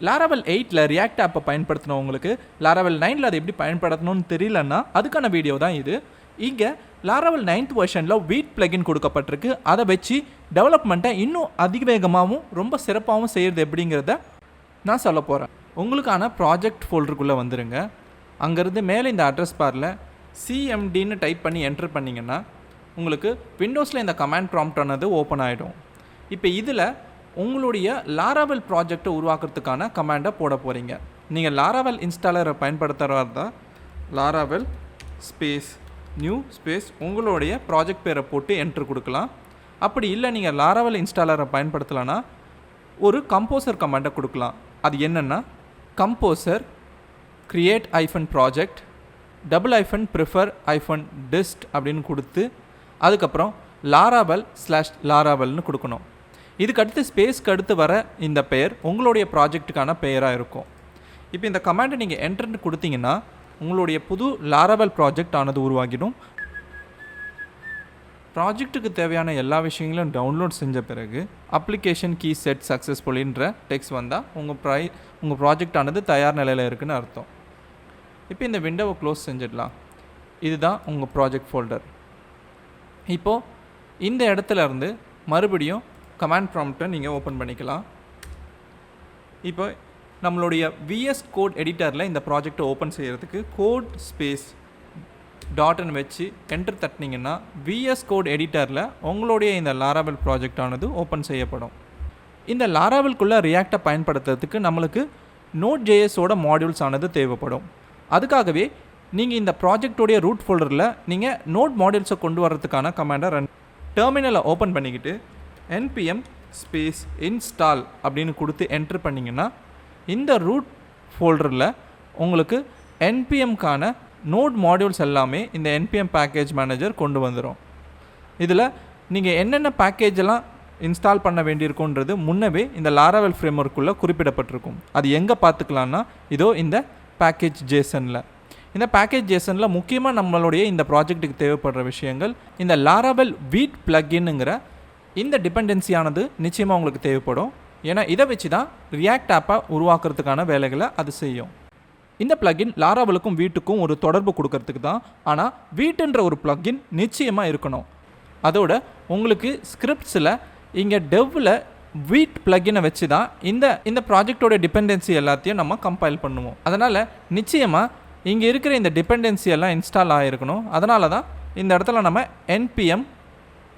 Laravel 8ல react ஆப்பை பயன்படுத்தினவங்களுக்கு Laravel 9ல அதை எப்படி பயன்படுத்தணும்னு தெரியலன்னா அதுக்கான வீடியோ தான் இது. இங்கே Laravel 9th வெர்ஷனில் Vite plugin கொடுக்கப்பட்டிருக்கு. அதை வச்சு டெவலப்மெண்ட்டை இன்னும் அதிவேகமாகவும் ரொம்ப சிறப்பாகவும் செய்கிறது எப்படிங்கிறத நான் சொல்ல போகிறேன். உங்களுக்கான ப்ராஜெக்ட் ஃபோல்டருக்குள்ளே வந்துடுங்க. அங்கேருந்து மேலே இந்த அட்ரஸ் பாரில் CMDன்னு டைப் பண்ணி என்டர் பண்ணிங்கன்னா உங்களுக்கு விண்டோஸில் இந்த கமாண்ட் ப்ராம்ப்ட் ஆனது ஓப்பன் ஆகிடும். இப்போ இதில் உங்களுடைய Laravel ப்ராஜெக்டை உருவாக்குறதுக்கான கமாண்டை போட போகிறீங்க. நீங்கள் Laravel இன்ஸ்டாலரை பயன்படுத்துகிறதா இருந்தால் Laravel ஸ்பேஸ் நியூ ஸ்பேஸ் உங்களுடைய ப்ராஜெக்ட் பேரை போட்டு என்ட்ரு கொடுக்கலாம். அப்படி இல்லை நீங்கள் Laravel இன்ஸ்டாலரை பயன்படுத்தலைன்னா ஒரு கம்போசர் கமாண்டை கொடுக்கலாம். அது என்னென்னா composer create -project --prefer -dist அப்படின்னு கொடுத்து அதுக்கப்புறம் Laravel/Laravelனு கொடுக்கணும். இதுக்கு அடுத்து ஸ்பேஸ்க்கு அடுத்து வர இந்த பெயர் உங்களுடைய ப்ராஜெக்ட்டுக்கான பெயராக இருக்கும். இப்போ இந்த கமாண்டை நீங்கள் என்டர்னு கொடுத்தீங்கன்னா உங்களுடைய புது Laravel ப்ராஜெக்ட் ஆனது உருவாகிடும். ப்ராஜெக்ட்டுக்கு தேவையான எல்லா விஷயங்களும் டவுன்லோட் செஞ்ச பிறகு அப்ளிகேஷன் கீ செட் சக்ஸஸ்ஃபுல்லின்ற டெக்ஸ்ட் வந்தால் உங்கள் ப்ராஜெக்ட் ஆனது தயார் நிலையில் இருக்குதுன்னு அர்த்தம். இப்போ இந்த விண்டோவை க்ளோஸ் செஞ்சிடலாம். இதுதான் உங்கள் ப்ராஜெக்ட் ஃபோல்டர். இப்போது இந்த இடத்துல இருந்து மறுபடியும் கமாண்ட் ப்ராம்ப்டை நீங்கள் ஓப்பன் பண்ணிக்கலாம். இப்போ நம்மளுடைய VS கோட் எடிட்டரில் இந்த ப்ராஜெக்டை ஓப்பன் செய்கிறதுக்கு கோட் ஸ்பேஸ் டாட்னு வச்சு என்டர் தட்டினீங்கன்னா VS கோட் எடிட்டரில் உங்களுடைய இந்த Laravel ப்ராஜெக்ட் ஆனது ஓப்பன் செய்யப்படும். இந்த Laravelக்குள்ளே ரியாக்டை பயன்படுத்துறதுக்கு நம்மளுக்கு Node.jsோட மாடியூல்ஸ் ஆனது தேவைப்படும். அதுக்காகவே நீங்கள் இந்த ப்ராஜெக்டோடைய ரூட் ஃபோல்டரில் நீங்கள் நோட் மாடியூல்ஸை கொண்டு வரதுக்கான கமாண்டை டெர்மினலை ஓப்பன் பண்ணிக்கிட்டு npm ஸ்பேஸ் இன்ஸ்டால் அப்படின்னு கொடுத்து என்ட்ரு பண்ணிங்கன்னா இந்த ரூட் ஃபோல்டரில் உங்களுக்கு npmக்கான நோட் மாடியூல்ஸ் எல்லாமே இந்த npm பேக்கேஜ் மேனேஜர் கொண்டு வந்துடும். இதில் நீங்கள் என்னென்ன பேக்கேஜெல்லாம் இன்ஸ்டால் பண்ண வேண்டியிருக்குன்றது முன்னவே இந்த Laravel ஃப்ரேம்வொர்க்குள்ளே குறிப்பிடப்பட்டிருக்கும். அது எங்கே பார்த்துக்கலான்னா இதோ இந்த பேக்கேஜ் ஜேசனில். இந்த பேக்கேஜ் ஜேசனில் முக்கியமாக நம்மளுடைய இந்த ப்ராஜெக்ட்டுக்கு தேவைப்படுற விஷயங்கள் இந்த Laravel Vite plugin-ங்கிற இந்த டிபெண்டன்சியானது நிச்சயமாக உங்களுக்கு தேவைப்படும். ஏன்னா இதை வச்சு தான் ரியாக்ட் ஆப்பை உருவாக்குறதுக்கான வேலைகளை அது செய்யும். இந்த பிளகின் Laravelக்கும் Viteக்கும் ஒரு தொடர்பு கொடுக்கறதுக்கு தான். ஆனால் Viteன்ற ஒரு பிளகின் நிச்சயமாக இருக்கணும். அதோட உங்களுக்கு ஸ்கிரிப்ட்ஸில் இங்கே டெவ்வில் Vite பிளகினை வச்சு தான் இந்த ப்ராஜெக்டோட டிபெண்டன்சி எல்லாத்தையும் நம்ம கம்பைல் பண்ணுவோம். அதனால் நிச்சயமாக இங்கே இருக்கிற இந்த டிபெண்டன்சி எல்லாம் இன்ஸ்டால் ஆகிருக்கணும். அதனால தான் இந்த இடத்துல நம்ம npm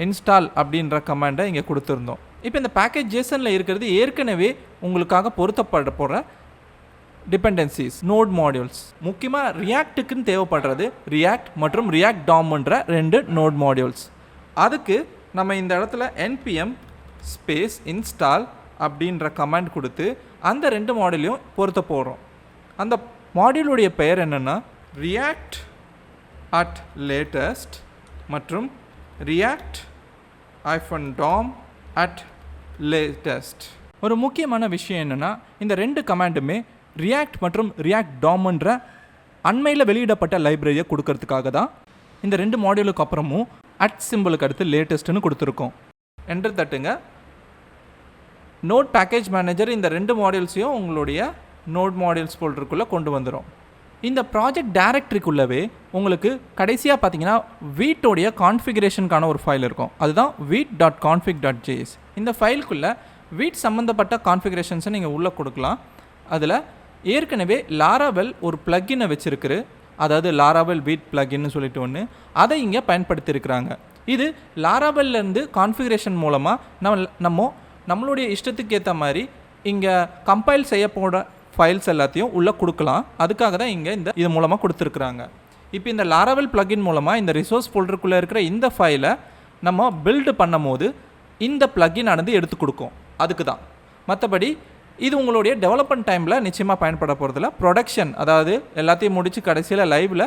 இன்ஸ்டால் அப்படின்ற கமாண்டை இங்கே கொடுத்துருந்தோம். இப்போ இந்த பேக்கேஜ் ஜேசனில் இருக்கிறது ஏற்கனவே உங்களுக்காக பொருத்தப்பட போகிற டிபெண்டன்சிஸ் நோட் மாடியூல்ஸ். முக்கியமாக ரியாக்ட்டுக்குன்னு தேவைப்படுறது ரியாக்ட் மற்றும் ரியாக்ட் டாம்ன்ற 2 நோட் மாடியூல்ஸ். அதுக்கு நம்ம இந்த இடத்துல npm ஸ்பேஸ் இன்ஸ்டால் அப்படின்ற கமாண்ட் கொடுத்து அந்த 2 மாடியூலையும் பொருத்த போகிறோம். அந்த மாடியூலுடைய பெயர் என்னென்னா ரியாக்ட் அட் லேட்டஸ்ட் மற்றும் ரியாக்ட் -dom at latest. ஒரு முக்கியமான விஷயம் என்னென்னா இந்த 2 கமாண்டுமே ரியாக்ட் மற்றும் ரியாக்ட் டாம்ன்ற அண்மையில் வெளியிடப்பட்ட லைப்ரரியை கொடுக்கறதுக்காக தான் இந்த 2 மாடியூலுக்கு அப்புறமும் அட் சிம்பிளுக்கு அடுத்து லேட்டஸ்ட்டுன்னு கொடுத்துருக்கோம். என்டர் தட்டுங்க. நோட் பேக்கேஜ் மேனேஜர் இந்த 2 மாடியூல்ஸையும் உங்களுடைய நோட் மாடியூல்ஸ் ஃபோல்டருக்குள்ளே கொண்டு வந்துடும். இந்த ப்ராஜெக்ட் டைரக்டரிக்குள்ளவே உங்களுக்கு கடைசியாக பார்த்தீங்கன்னா வீட்டோடைய கான்ஃபிகரேஷனுக்கான ஒரு ஃபைல் இருக்கும். அதுதான் vite.config.js. இந்த ஃபைலுக்குள்ளே வீட் சம்மந்தப்பட்ட கான்ஃபிகரேஷன்ஸை நீங்கள் உள்ளே கொடுக்கலாம். அதில் ஏற்கனவே Laravel ஒரு பிளக்கினை வச்சுருக்குது. அதாவது Laravel Vite பிளக்கின்னு சொல்லிட்டு ஒன்று அதை இங்கே பயன்படுத்தியிருக்கிறாங்க. இது Laravelலேருந்து கான்ஃபிகரேஷன் மூலமாக நம்மளுடைய இஷ்டத்துக்கு ஏற்ற மாதிரி இங்கே கம்பைல் செய்யப்போட ஃபைல்ஸ் எல்லாத்தையும் உள்ளே கொடுக்கலாம். அதுக்காக தான் இங்கே இது மூலமாக கொடுத்துருக்குறாங்க. இப்போ இந்த Laravel plugin மூலமாக இந்த ரிசோர்ஸ் ஃபோல்டருக்குள்ளே இருக்கிற இந்த ஃபைலை நம்ம பில்டு பண்ணும் போது இந்த plugin ஆனது எடுத்து கொடுக்கும். அதுக்கு தான். மற்றபடி இது உங்களுடைய டெவலப்மெண்ட் டைமில் நிச்சயமாக பயன்பட போகிறதில்ல. ப்ரொடக்ஷன் அதாவது எல்லாத்தையும் முடித்து கடைசியில் லைவில்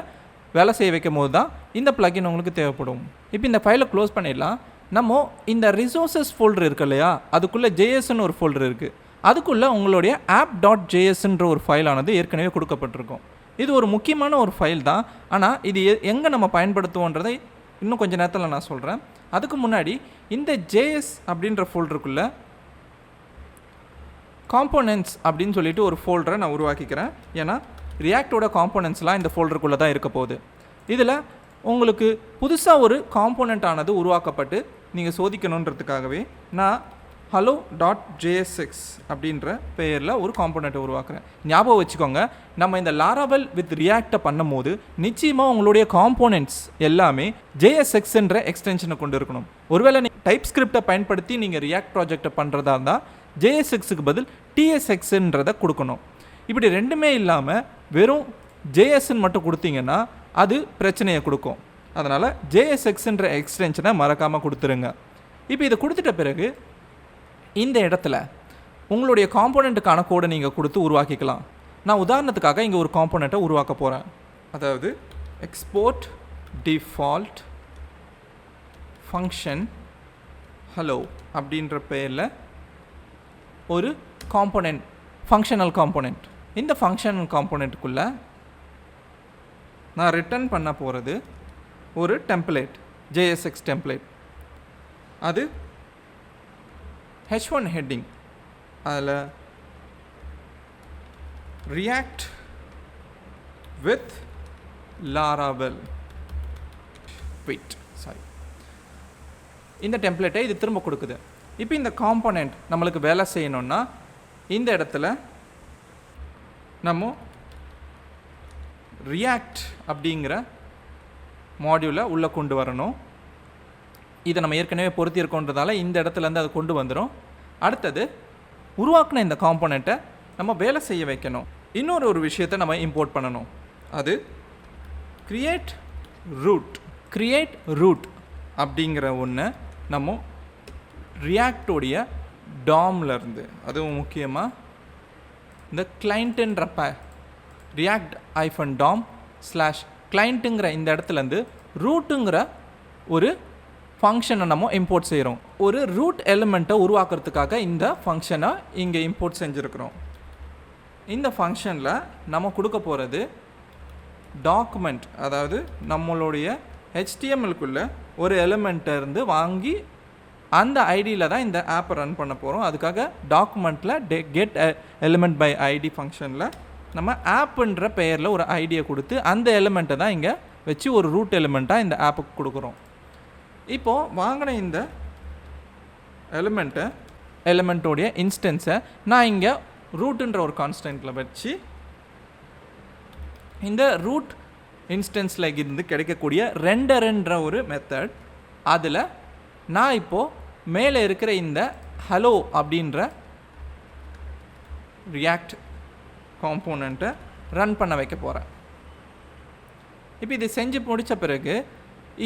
வேலை செய்ய வைக்கும் போது தான் இந்த plugin உங்களுக்கு தேவைப்படும். இப்போ இந்த ஃபைலை க்ளோஸ் பண்ணிடலாம். நம்ம இந்த ரிசோர்ஸஸ் ஃபோல்டர் இருக்கு இல்லையா, அதுக்குள்ளே ஜேஎஸ்ன்னு ஒரு ஃபோல்டர் இருக்குது. அதுக்குள்ளே உங்களுடைய app.jsன்ற ஒரு ஃபைலானது ஏற்கனவே கொடுக்கப்பட்டிருக்கும். இது ஒரு முக்கியமான ஒரு ஃபைல் தான். ஆனால் இது எங்கே நம்ம பயன்படுத்துவோன்றதை இன்னும் கொஞ்சம் நேரத்தில் நான் சொல்கிறேன். அதுக்கு முன்னாடி இந்த JS அப்படின்ற ஃபோல்டருக்குள்ளே காம்போனன்ட்ஸ் அப்படின்னு சொல்லிட்டு ஒரு ஃபோல்டரை நான் உருவாக்கிக்கிறேன். ஏன்னா ரியாக்டோட காம்போனன்ட்ஸ்லாம் இந்த ஃபோல்டருக்குள்ளே தான் இருக்க போகுது. இதில் உங்களுக்கு புதுசாக ஒரு காம்போனண்ட் ஆனது உருவாக்கப்பட்டு நீங்கள் சோதிக்கணுன்றதுக்காகவே நான் hello.jsx அப்படின்ற பெயரில் ஒரு காம்போனண்ட்டை உருவாக்குறேன். ஞாபகம் வச்சுக்கோங்க, நம்ம இந்த லாராவெல் வித் ரியாக்டை பண்ணும்போது நிச்சயமாக உங்களுடைய காம்போனண்ட்ஸ் எல்லாமே JSXன்ற எக்ஸ்டென்ஷனை கொண்டு இருக்கணும். ஒருவேளை நீங்கள் டைப் ஸ்கிரிப்டை பயன்படுத்தி நீங்கள் ரியாக்ட் ப்ராஜெக்டை பண்ணுறதா இருந்தால் JSXக்கு பதில் TSXன்றதை கொடுக்கணும். இப்படி ரெண்டுமே இல்லாமல் வெறும் JSன்னு மட்டும் கொடுத்தீங்கன்னா அது பிரச்சனையை கொடுக்கும். அதனால் JSXன்ற எக்ஸ்டென்ஷனை மறக்காமல் கொடுத்துருங்க. இப்போ இதை கொடுத்துட்ட பிறகு இந்த இடத்துல உங்களுடைய காம்போனண்ட்டுக்கான கோடை நீங்கள் கொடுத்து உருவாக்கிக்கலாம். நான் உதாரணத்துக்காக இங்கே ஒரு காம்போனண்ட்டை உருவாக்க போகிறேன். அதாவது எக்ஸ்போர்ட் டிஃபால்ட் ஃபங்க்ஷன் ஹலோ அப்படின்ற பெயரில் ஒரு காம்போனண்ட், ஃபங்க்ஷனல் காம்போனண்ட். இந்த ஃபங்க்ஷனல் காம்போனண்ட்டுக்குள்ளே நான் ரிட்டர்ன் பண்ண போகிறது ஒரு டெம்ப்ளேட், JSX டெம்ப்ளேட். அது H1 ஹெட்டிங், அதில் ரியாக்ட் வித் லாராவெல் இந்த டெம்ப்ளேட்டை இது திரும்ப கொடுக்குது. இப்போ இந்த காம்போனண்ட் நம்மளுக்கு வேலை செய்யணும்னா இந்த இடத்துல நம்ம ரியாக்ட் அப்படிங்கிற மாடியூலை உள்ளே கொண்டு வரணும். இதை நம்ம ஏற்கனவே பொருத்தியிருக்கோன்றதால இந்த இடத்துலேருந்து அதை கொண்டு வந்துடும். அடுத்தது உருவாக்கின இந்த காம்போனண்ட்டை நம்ம வேலை செய்ய வைக்கணும். இன்னொரு விஷயத்தை நம்ம இம்போர்ட் பண்ணணும். அது கிரியேட் ரூட் அப்படிங்கிற ஒன்று நம்ம ரியாக்டோடைய டாம்லேருந்து, அதுவும் முக்கியமாக இந்த கிளைண்ட்டுன்ற ரியாக்ட் -dom/கிளைண்ட்டுங்கிற இந்த இடத்துலேருந்து ரூட்டுங்கிற ஒரு ஃபங்க்ஷனை நம்ம இம்போர்ட் செய்கிறோம். ஒரு ரூட் எலிமெண்ட்டை உருவாக்குறதுக்காக இந்த ஃபங்க்ஷனை இங்கே இம்போர்ட் செஞ்சுருக்கிறோம். இந்த ஃபங்க்ஷனில் நம்ம கொடுக்க போகிறது டாக்குமெண்ட், அதாவது நம்மளுடைய HTMLக்குள்ளே ஒரு எலிமெண்ட்டை இருந்து வாங்கி அந்த ஐடியில் தான் இந்த ஆப்பை ரன் பண்ண போகிறோம். அதுக்காக டாக்குமெண்ட்டில் கெட் எலிமெண்ட் பை ஐடி ஃபங்க்ஷனில் நம்ம ஆப்புன்ற பெயரில் ஒரு ஐடியை கொடுத்து அந்த எலிமெண்ட்டை தான் இங்கே வச்சு ஒரு ரூட் எலிமெண்ட்டாக இந்த ஆப்புக்கு கொடுக்குறோம். இப்போது வாங்கின இந்த எலிமெண்ட்டோடைய இன்ஸ்டன்ஸை நான் இங்கே ரூட்டுன்ற ஒரு கான்ஸ்டன்ட்டில் வச்சு இந்த ரூட் இன்ஸ்டன்ஸில் இருந்து கிடைக்கக்கூடிய ரெண்டர்ன்ற ஒரு மெத்தட், அதில் நான் இப்போது மேலே இருக்கிற இந்த ஹலோ அப்படின்ற ரியாக்ட் காம்போனண்ட்டை ரன் பண்ண வைக்க போகிறேன். இப்போ இது செஞ்சு முடித்த பிறகு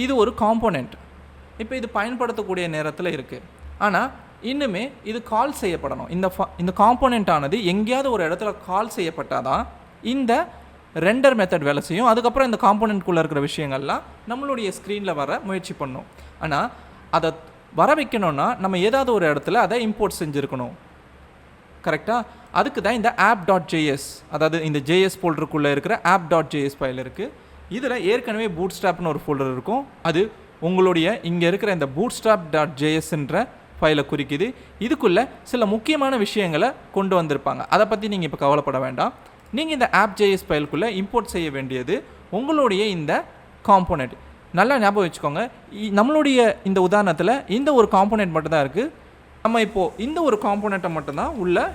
இது ஒரு காம்போனண்ட். இப்போ இது பயன்படுத்தக்கூடிய நேரத்தில் இருக்குது. ஆனால் இன்னுமே இது கால் செய்யப்படணும். இந்த காம்போனண்ட் ஆனது எங்கேயாவது ஒரு இடத்துல கால் செய்யப்பட்டால் தான் இந்த ரெண்டர் மெத்தட் வேலை செய்யும். அதுக்கப்புறம் இந்த காம்போனண்ட்குள்ளே இருக்கிற விஷயங்கள்லாம் நம்மளுடைய ஸ்க்ரீனில் வர முயற்சி பண்ணணும். ஆனால் அதை வர வைக்கணும்னா நம்ம ஏதாவது ஒரு இடத்துல அதை இம்போர்ட் செஞ்சுருக்கணும். கரெக்டாக? அதுக்கு தான் இந்த app.js, அதாவது இந்த JS ஃபோல்டருக்குள்ளே இருக்கிற app.js ஃபைல் இருக்குது. இதில் ஏற்கனவே பூட்ஸ்ட்ராப்னு ஒரு ஃபோல்டர் இருக்கும். அது உங்களுடைய இங்கே இருக்கிற இந்த bootstrap.jsன்ற ஃபைலை குறிக்குது. இதுக்குள்ளே சில முக்கியமான விஷயங்களை கொண்டு வந்திருப்பாங்க. அதை பற்றி நீங்கள் இப்போ கவலைப்பட வேண்டாம். நீங்கள் இந்த app.js ஃபைலுக்குள்ளே இம்போர்ட் செய்ய வேண்டியது உங்களுடைய இந்த காம்போனண்ட். நல்லா ஞாபகம் வச்சுக்கோங்க, நம்மளுடைய இந்த உதாரணத்தில் இந்த ஒரு காம்போனண்ட் மட்டும்தான் இருக்குது. நம்ம இப்போது இந்த ஒரு காம்போனண்ட்டை மட்டும்தான் உள்ளே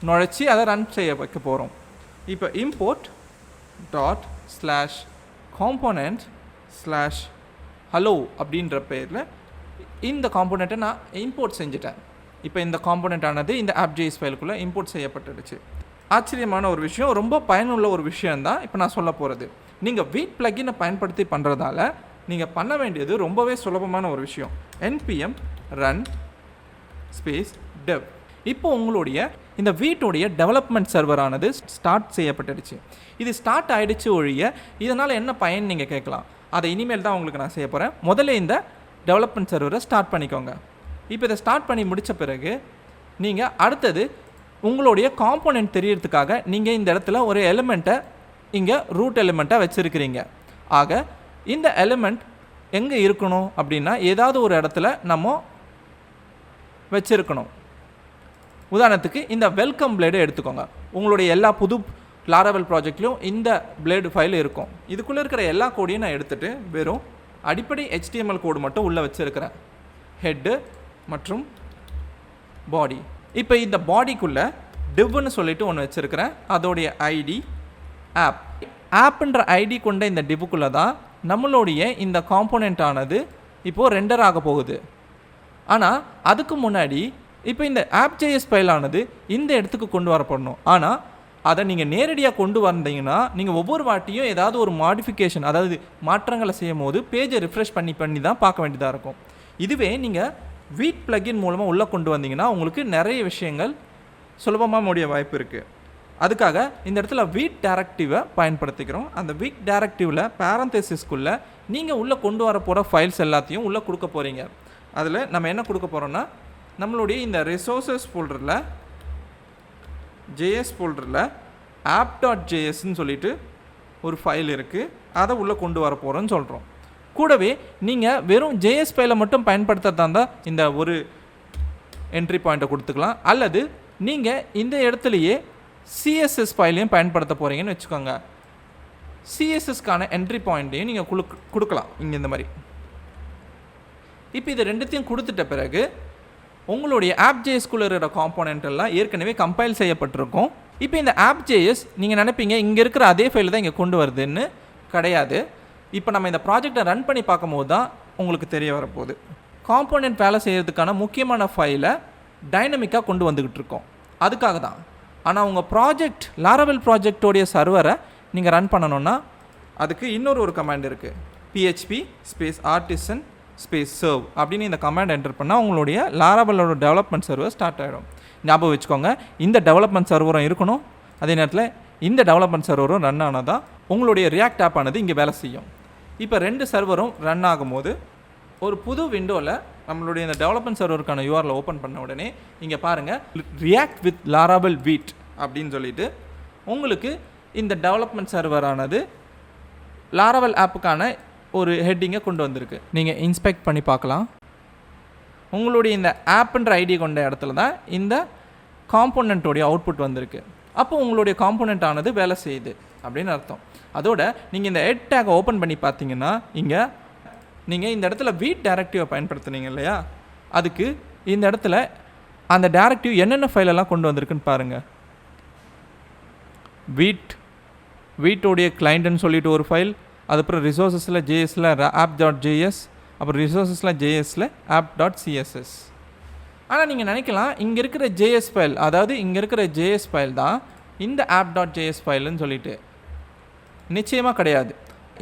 நுழைச்சி அதை ரன் செய்ய வைக்க போகிறோம். இப்போ import.component/hello அப்படின்ற பேரில் இந்த காம்போனண்ட்டை நான் இம்போர்ட் செஞ்சுட்டேன். இப்போ இந்த காம்போனண்ட் ஆனது இந்த app.js ஃபைலுக்குள்ளே இம்போர்ட் செய்யப்பட்டுடுச்சு. ஆச்சரியமான ஒரு விஷயம், ரொம்ப பயனுள்ள ஒரு விஷயந்தான் இப்போ நான் சொல்ல போகிறது. நீங்கள் Vite பிளக்கினை பயன்படுத்தி பண்ணுறதால நீங்கள் பண்ண வேண்டியது ரொம்பவே சுலபமான ஒரு விஷயம். npm run dev. இப்போ உங்களுடைய இந்த Viteோடைய டெவலப்மெண்ட் சர்வரானது ஸ்டார்ட் செய்யப்பட்டுடுச்சு. இது ஸ்டார்ட் ஆகிடுச்சு ஒழிய இதனால் என்ன பயன் நீங்கள் கேட்கலாம். அதை இனிமேல் தான் உங்களுக்கு நான் செய்ய போகிறேன். முதல்ல இந்த டெவலப்மெண்ட் சர்வரை ஸ்டார்ட் பண்ணிக்கோங்க. இப்போ இதை ஸ்டார்ட் பண்ணி முடித்த பிறகு நீங்கள் அடுத்தது உங்களுடைய காம்போனண்ட் தெரியறதுக்காக நீங்கள் இந்த இடத்துல ஒரு எலிமெண்ட்டை இங்கே ரூட் எலிமெண்ட்டாக வச்சுருக்கிறீங்க. ஆக இந்த எலிமெண்ட் எங்கே இருக்கணும் அப்படின்னா ஏதாவது ஒரு இடத்துல நம்ம வச்சுருக்கணும். உதாரணத்துக்கு இந்த வெல்கம் பிளேடு எடுத்துக்கோங்க. உங்களுடைய எல்லா புது லாராவெல் ப்ராஜெக்ட்லையும் இந்த பிளேடு ஃபைல் இருக்கும். இதுக்குள்ளே இருக்கிற எல்லா கோடையும் நான் எடுத்துகிட்டு வெறும் அடிப்படை HTML கோடு மட்டும் உள்ளே வச்சுருக்கிறேன். ஹெட்டு மற்றும் பாடி. இப்போ இந்த பாடிக்குள்ளே டிவ்னு சொல்லிட்டு ஒன்று வச்சுருக்கிறேன். அதோடைய ஐடி ஆப். ஆப்புன்ற ஐடி கொண்ட இந்த டிவ்வுக்குள்ளே தான் நம்மளுடைய இந்த காம்போனெண்ட் ஆனது இப்போது ரெண்டர் ஆக போகுது. ஆனால் அதுக்கு முன்னாடி இப்போ இந்த app.js ஃபைல் ஆனது இந்த இடத்துக்கு கொண்டு வரப்படணும். ஆனால் அதை நீங்கள் நேரடியாக கொண்டு வந்தீங்கன்னா நீங்கள் ஒவ்வொரு வாட்டியும் ஏதாவது ஒரு மாடிஃபிகேஷன், அதாவது மாற்றங்களை செய்யும் போது பேஜை ரிஃப்ரெஷ் பண்ணி தான் பார்க்க வேண்டியதாக இருக்கும். இதுவே நீங்கள் வீட் பிளகின் மூலமாக உள்ளே கொண்டு வந்தீங்கன்னா உங்களுக்கு நிறைய விஷயங்கள் சுலபமாக முடிய வாய்ப்பு இருக்குது. அதுக்காக இந்த இடத்துல வீட் டைரக்டிவை பயன்படுத்திக்கிறோம். அந்த வீட் டைரக்டிவில் பேரந்தசிஸ்குள்ளே நீங்கள் உள்ளே கொண்டு வர போகிற ஃபைல்ஸ் எல்லாத்தையும் உள்ளே கொடுக்க போகிறீங்க. அதில் நம்ம என்ன கொடுக்க போகிறோன்னா நம்மளுடைய இந்த ரிசோர்ஸஸ் ஃபோல்டரில் ஜேஎஸ் ஃபோல்டரில் app.jsன்னு சொல்லிட்டு ஒரு ஃபைல் இருக்குது. அதை உள்ளே கொண்டு வர போகிறோன்னு சொல்கிறோம். கூடவே நீங்கள் வெறும் ஜேஎஸ் ஃபைலை மட்டும் பயன்படுத்துகிறதா இருந்தால் இந்த ஒரு என்ட்ரி பாயிண்ட்டை கொடுத்துக்கலாம். அல்லது நீங்கள் இந்த இடத்துலையே சிஎஸ்எஸ் ஃபைலையும் பயன்படுத்த போகிறீங்கன்னு வச்சுக்கோங்க. சிஎஸ்எஸ்க்கான என்ட்ரி பாயிண்ட்டையும் நீங்கள் கொடுக்கலாம் இங்கே இந்த மாதிரி. இப்போ இது ரெண்டுத்தையும் கொடுத்துட்ட பிறகு உங்களுடைய app.jsக்குள்ளே இருக்கிற காம்போனெண்ட் எல்லாம் ஏற்கனவே கம்பைல் செய்யப்பட்டிருக்கும். இப்போ இந்த app.js நீங்கள் நினைப்பீங்க இங்கே இருக்கிற அதே ஃபைல் தான் இங்கே கொண்டு வருதுன்னு. கிடையாது. இப்போ நம்ம இந்த ப்ராஜெக்டை ரன் பண்ணி பார்க்கும்போது தான் உங்களுக்கு தெரிய வரப்போகுது. காம்போனெண்ட் வேலை செய்கிறதுக்கான முக்கியமான ஃபைலை டைனமிக்காக கொண்டு வந்துக்கிட்டு இருக்கோம். அதுக்காக தான். ஆனால் உங்கள் ப்ராஜெக்ட் லாராவெல் ப்ராஜெக்டோடைய சர்வரை நீங்கள் ரன் பண்ணணுன்னா அதுக்கு இன்னொரு கமாண்ட் இருக்குது. PHP artisan serve அப்படின்னு இந்த கமாண்ட் என்டர் பண்ணால் உங்களுடைய லாராவெலோட டெவலப்மெண்ட் சர்வர் ஸ்டார்ட் ஆகிடும். ஞாபகம் வச்சுக்கோங்க, இந்த டெவலப்மெண்ட் சர்வரும் இருக்கணும். அதே நேரத்தில் இந்த டெவலப்மெண்ட் சர்வரும் ரன் ஆனால் தான் உங்களுடைய ரியாக்ட் ஆப் ஆனது இங்கே வேலை செய்யும். இப்போ 2 சர்வரும் ரன் ஆகும்போது ஒரு புது விண்டோவில் நம்மளுடைய இந்த டெவலப்மெண்ட் சர்வருக்கான URL ஓப்பன் பண்ண உடனே இங்கே பாருங்கள் ரியாக்ட் வித் லாராவெல் வீட் அப்படின்னு சொல்லிட்டு உங்களுக்கு இந்த டெவலப்மெண்ட் சர்வரானது லாராவெல் ஆப்புக்கான ஒரு ஹெட்டிங்கை கொண்டு வந்திருக்கு. நீங்கள் இன்ஸ்பெக்ட் பண்ணி பார்க்கலாம். உங்களுடைய இந்த ஆப்புன்ற ஐடி கொண்ட இடத்துல தான் இந்த காம்போனெண்ட்டோடைய அவுட்புட் வந்திருக்கு. அப்போ உங்களுடைய காம்போனெண்ட் ஆனது வேலை செய்யுது அப்படின்னு அர்த்தம். அதோட நீங்கள் இந்த ஹெட் டேக்கை ஓப்பன் பண்ணி பார்த்தீங்கன்னா இங்கே நீங்கள் இந்த இடத்துல வீட் டைரக்டிவை பயன்படுத்துனீங்க இல்லையா, அதுக்கு இந்த இடத்துல அந்த டைரக்டிவ் என்னென்ன ஃபைலெல்லாம் கொண்டு வந்திருக்குன்னு பாருங்கள். வீட்டோடைய கிளைண்ட்டுன்னு சொல்லிட்டு ஒரு ஃபைல், அதுக்கப்புறம் ரிசோர்ஸஸில் ஜேஎஸில் app.js, அப்புறம் ரிசோர்ஸஸில் ஜேஎஸில் app.css. ஆனால் நீங்கள் நினைக்கலாம் இங்கே இருக்கிற ஜேஎஸ் ஃபைல், அதாவது இங்கே இருக்கிற ஜேஎஸ் ஃபைல் தான் இந்த app.js ஃபைலுன்னு சொல்லிட்டு. நிச்சயமாக கிடையாது.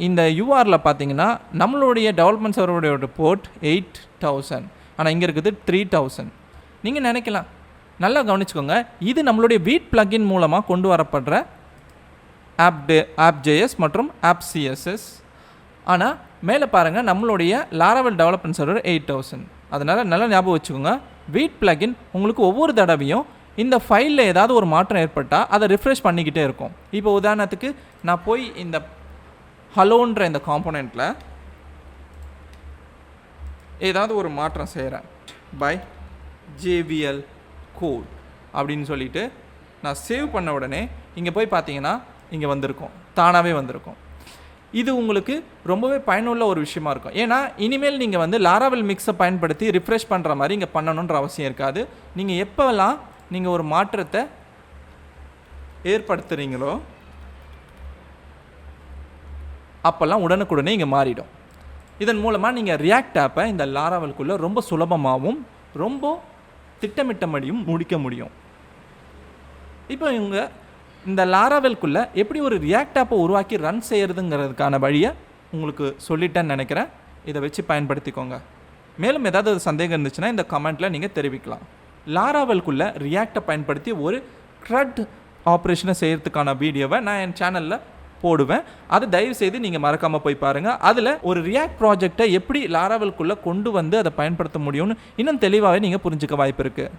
இந்த URL பார்த்தீங்கன்னா நம்மளுடைய டெவலப்மெண்ட் சர்வருடைய போர்ட் 8000, ஆனால் இங்கே இருக்குது 3000. நீங்கள் நினைக்கலாம், நல்லா கவனிச்சுக்கோங்க, இது நம்மளுடைய வீட் பிளகின் மூலமாக கொண்டு வரப்படுற app.js மற்றும் app.css. ஆனால் மேலே பாருங்கள் நம்மளுடைய லாராவெல் டெவலப்மெண்ட் சர்வர் 8000. அதனால் நல்லா ஞாபகம் வச்சுக்கோங்க, வீட் பிளகின் உங்களுக்கு ஒவ்வொரு தடவையும் இந்த ஃபைலில் ஏதாவது ஒரு மாற்றம் ஏற்பட்டால் அதை ரிஃப்ரெஷ் பண்ணிக்கிட்டே இருக்கும். இப்போ உதாரணத்துக்கு நான் போய் இந்த ஹலோன்ற இந்த காம்போனெண்ட்டில் ஏதாவது ஒரு மாற்றம் செய்கிறேன், பை JVL கோட் அப்படின்னு சொல்லிட்டு நான் சேவ் பண்ண உடனே இங்கே போய் பார்த்தீங்கன்னா இங்கே வந்திருக்கும், தானாகவே வந்திருக்கும். இது உங்களுக்கு ரொம்பவே பயனுள்ள ஒரு விஷயமா இருக்கும். ஏன்னா இனிமேல் நீங்கள் வந்து லாராவெல் மிக்ஸை பயன்படுத்தி ரிஃப்ரெஷ் பண்ணுற மாதிரி இங்கே பண்ணணுன்ற அவசியம் இருக்காது. நீங்கள் எப்போல்லாம் நீங்கள் ஒரு மாற்றத்தை ஏற்படுத்துகிறீங்களோ அப்போல்லாம் உடனுக்குடனே இங்கே மாறிடும். இதன் மூலமாக நீங்கள் ரியாக்ட் ஆப்பை இந்த லாராவெல்குள்ளே ரொம்ப சுலபமாகவும் ரொம்ப திட்டமிட்டபடியும் முடிக்க முடியும். இப்போ இவங்க இந்த லாராவெல்குள்ளே எப்படி ஒரு ரியாக்ட் ஆப்பை உருவாக்கி ரன் செய்கிறதுங்கிறதுக்கான வழியை உங்களுக்கு சொல்லிட்டேன்னு நினைக்கிறேன். இதை வச்சு பயன்படுத்திக்கோங்க. மேலும் ஏதாவது சந்தேகம் இருந்துச்சுன்னா இந்த கமெண்ட்டில் நீங்கள் தெரிவிக்கலாம். லாராவெல்குள்ளே ரியாக்டை பயன்படுத்தி ஒரு CRUD ஆப்ரேஷனை செய்கிறதுக்கான வீடியோவை நான் என் சேனலில் போடுவேன். அதை தயவுசெய்து நீங்கள் மறக்காமல் போய் பாருங்கள். அதில் ஒரு ரியாக்ட் ப்ராஜெக்டை எப்படி லாராவெல்குள்ளே கொண்டு வந்து அதை பயன்படுத்த முடியும்னு இன்னும் தெளிவாகவே நீங்கள் புரிஞ்சுக்க வாய்ப்பு இருக்குது.